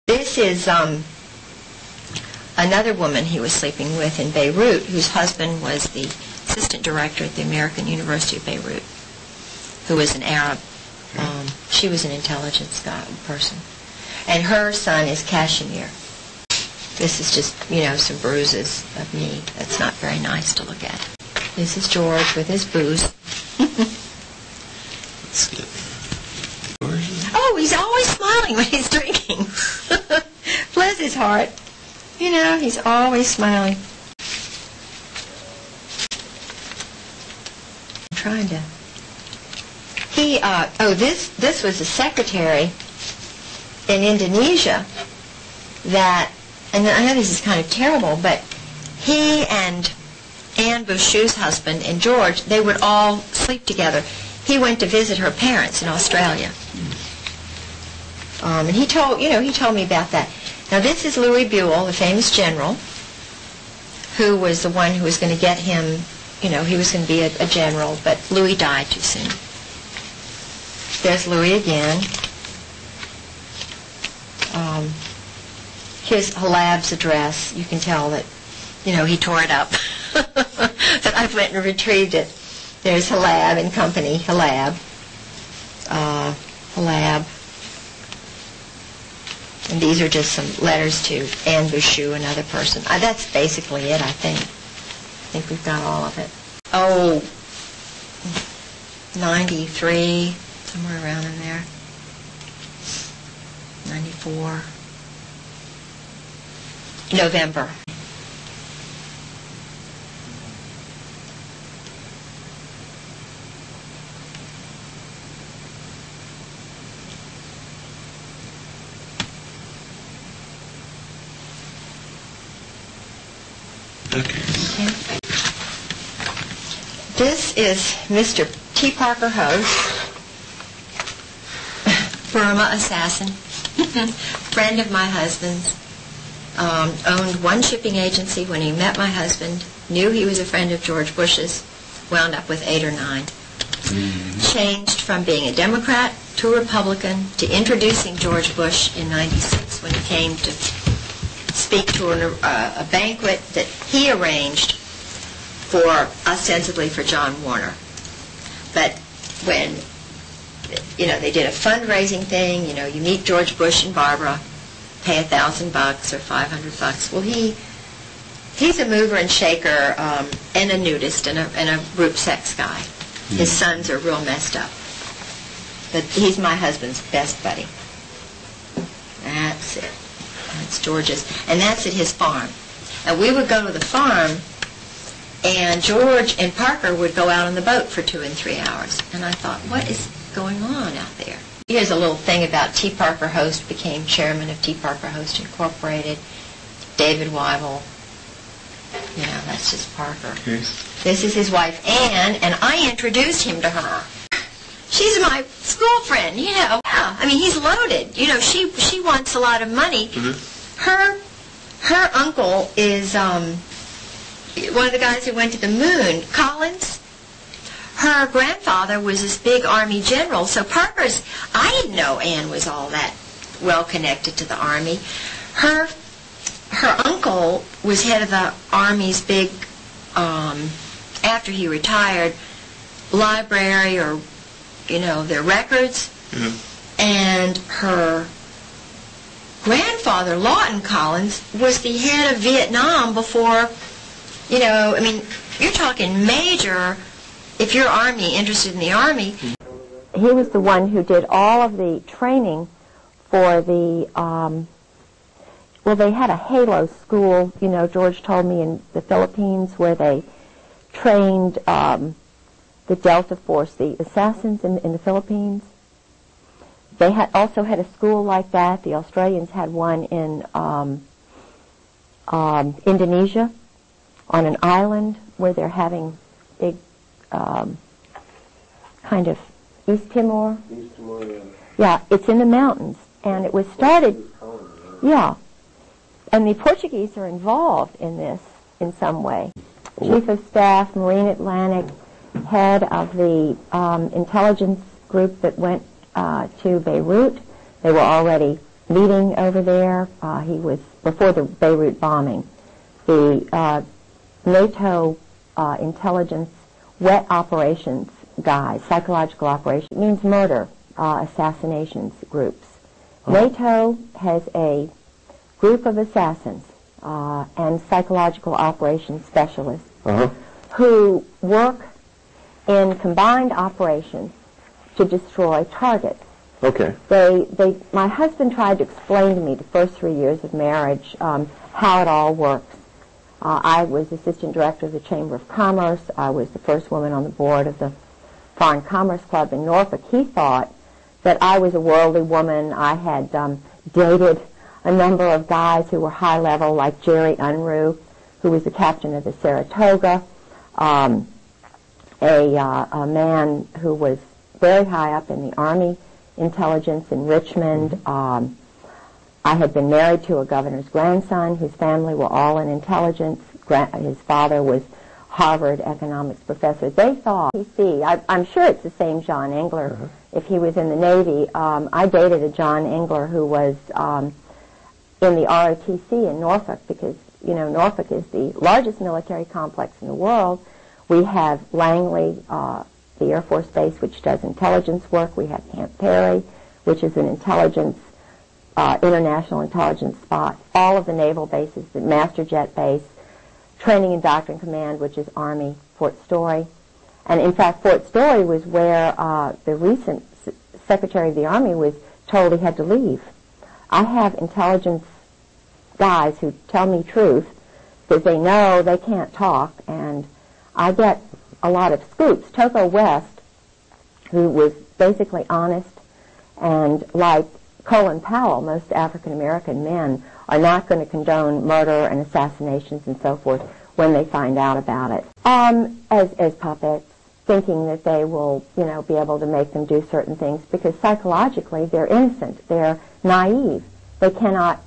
This is another woman he was sleeping with in Beirut, whose husband was the assistant director at the American University of Beirut, who was an Arab. She was an intelligence person. And her son is Kashmir. This is just, some bruises of me. That's not very nice to look at. This is George with his booze. That's good. George? Oh, he's always smiling when he's drinking. Bless his heart. He's always smiling. I'm trying to... This was a secretary in Indonesia that, and I know this is kind of terrible, but he and Anne Bouchou's husband and George, they would all sleep together. He went to visit her parents in Australia. And he told me about that. Now this is Louis Buell, the famous general, who was the one who was going to get him, he was going to be a general, but Louis died too soon. There's Louis again. Here's Halab's address. You can tell that, he tore it up. But I went and retrieved it. There's Halab and company, Halab. And these are just some letters to Anne Bouchou, another person. That's basically it, I think. I think we've got all of it. 93, somewhere around in there. 94. November. Okay. This is Mr. T. Parker Host, Burma assassin, friend of my husband's, owned one shipping agency when he met my husband, knew he was a friend of George Bush's, wound up with 8 or 9. Changed from being a Democrat to a Republican to introducing George Bush in 96 when he came to speak to a banquet that he arranged ostensibly for John Warner. But when, they did a fundraising thing, you meet George Bush and Barbara, pay $1,000 or $500. Well, he's a mover and shaker and a nudist and a group sex guy. His sons are real messed up. But he's my husband's best buddy. That's it. That's George's. And that's at his farm. And we would go to the farm, and George and Parker would go out on the boat for 2 and 3 hours. And I thought, what is going on out there? Here's a little thing about T. Parker Host, became chairman of T. Parker Host Incorporated. David Weibel. That's just Parker. Yes. This is his wife, Anne, and I introduced him to her. She's my school friend, Yeah, he's loaded. She wants a lot of money. Her uncle is one of the guys who went to the moon, Collins. Her grandfather was this big Army general, so I didn't know Anne was all that well connected to the Army. Her uncle was head of the Army's big, after he retired, library or, their records. And her grandfather, Lawton Collins, was the head of Vietnam before, you're talking major, if you're Army, interested in the Army. He was the one who did all of the training for the, they had a Halo school, George told me, in the Philippines where they trained the Delta Force, the assassins in the Philippines. They also had a school like that. The Australians had one in Indonesia on an island where they're having big kind of East Timor. East Timor, yeah. Yeah, it's in the mountains. And it was started, yeah. And the Portuguese are involved in this in some way. Chief of Staff, Marine Atlantic, head of the intelligence group that went to Beirut. They were already meeting over there. He was, before the Beirut bombing, the NATO intelligence wet operations guy, psychological operation, it means murder, assassinations groups. NATO has a group of assassins and psychological operations specialists who work in combined operations to destroy targets. Okay. My husband tried to explain to me the first 3 years of marriage how it all works. I was assistant director of the Chamber of Commerce. I was the first woman on the board of the Foreign Commerce Club in Norfolk. He thought that I was a worldly woman. I had dated a number of guys who were high level, like Jerry Unruh, who was the captain of the Saratoga, a man who was very high up in the Army intelligence in Richmond. I had been married to a governor's grandson whose family were all in intelligence. His father was Harvard economics professor. They thought, I'm sure it's the same John Engler if he was in the Navy. I dated a John Engler who was in the ROTC in Norfolk because, you know, Norfolk is the largest military complex in the world. We have Langley, the Air Force Base, which does intelligence work. We have Camp Perry, which is an intelligence international intelligence spot, all of the naval bases, the Master Jet Base, Training and Doctrine Command, which is Army, Fort Story. And in fact, Fort Story was where the recent Secretary of the Army was told he had to leave. I have intelligence guys who tell me truth because they know they can't talk, and I get a lot of scoops. Toko West, who was basically honest, and like Colin Powell, most African-American men are not going to condone murder and assassinations and so forth when they find out about it. As puppets, thinking that they will, you know, be able to make them do certain things because psychologically they're innocent, they're naive. They cannot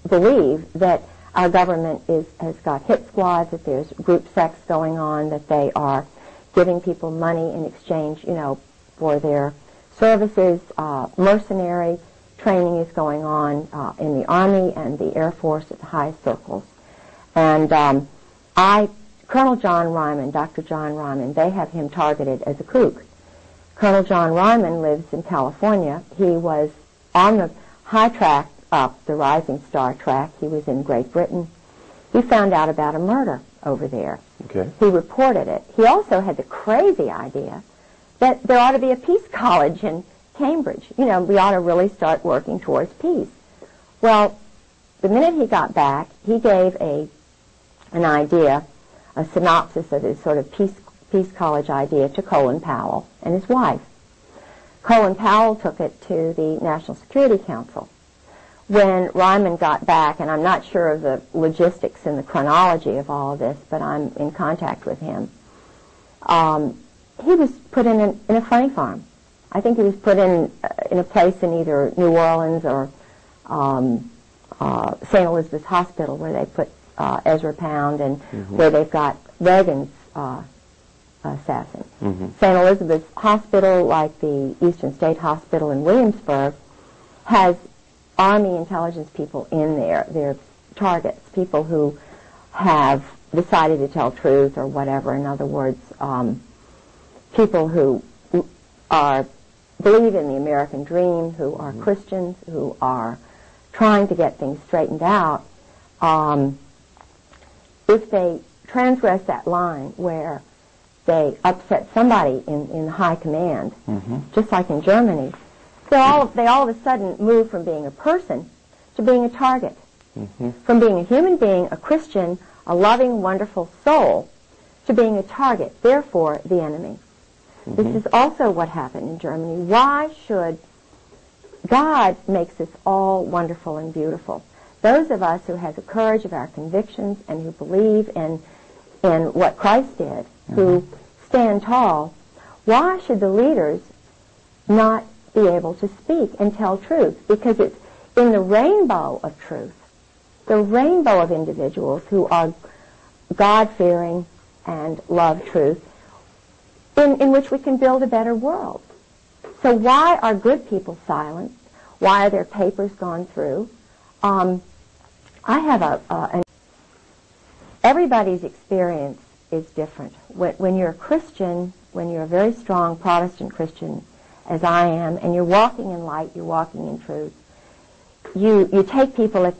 believe that our government has got hit squads, that there's group sex going on, that they are giving people money in exchange, you know, for their services, mercenary training is going on in the Army and the Air Force at the highest circles. And Colonel John Ryman, Dr. John Ryman, they have him targeted as a kook. Colonel John Ryman lives in California. He was on the high track up, the Rising Star track. He was in Great Britain. He found out about a murder over there. Okay. He reported it. He also had the crazy idea that there ought to be a peace college in Cambridge. You know, we ought to really start working towards peace. Well, the minute he got back, he gave an idea, a synopsis of his sort of peace college idea to Colin Powell and his wife. Colin Powell took it to the National Security Council. When Ryman got back, and I'm not sure of the logistics and the chronology of all of this, but I'm in contact with him, he was put in a funny farm. I think he was put in a place in either New Orleans or St. Elizabeth's Hospital, where they put Ezra Pound and where they've got Reagan's assassin. St. Elizabeth's Hospital, like the Eastern State Hospital in Williamsburg, has Army intelligence people in there. They're targets, people who have decided to tell truth or whatever. In other words, people who believe in the American dream, who are Christians, who are trying to get things straightened out. If they transgress that line where they upset somebody in high command, just like in Germany, they all of a sudden move from being a person to being a target, from being a human being, a Christian, a loving, wonderful soul, to being a target, therefore the enemy. This is also what happened in Germany. Why should God makes us all wonderful and beautiful? Those of us who have the courage of our convictions and who believe in what Christ did, who stand tall, why should the leaders not be able to speak and tell truth? Because it's in the rainbow of truth, the rainbow of individuals who are God-fearing and love truth, in which we can build a better world. So why are good people silenced? Why are their papers gone through? I have everybody's experience is different. When you're a Christian, when you're a very strong Protestant Christian, as I am, and you're walking in light, you're walking in truth, you take people at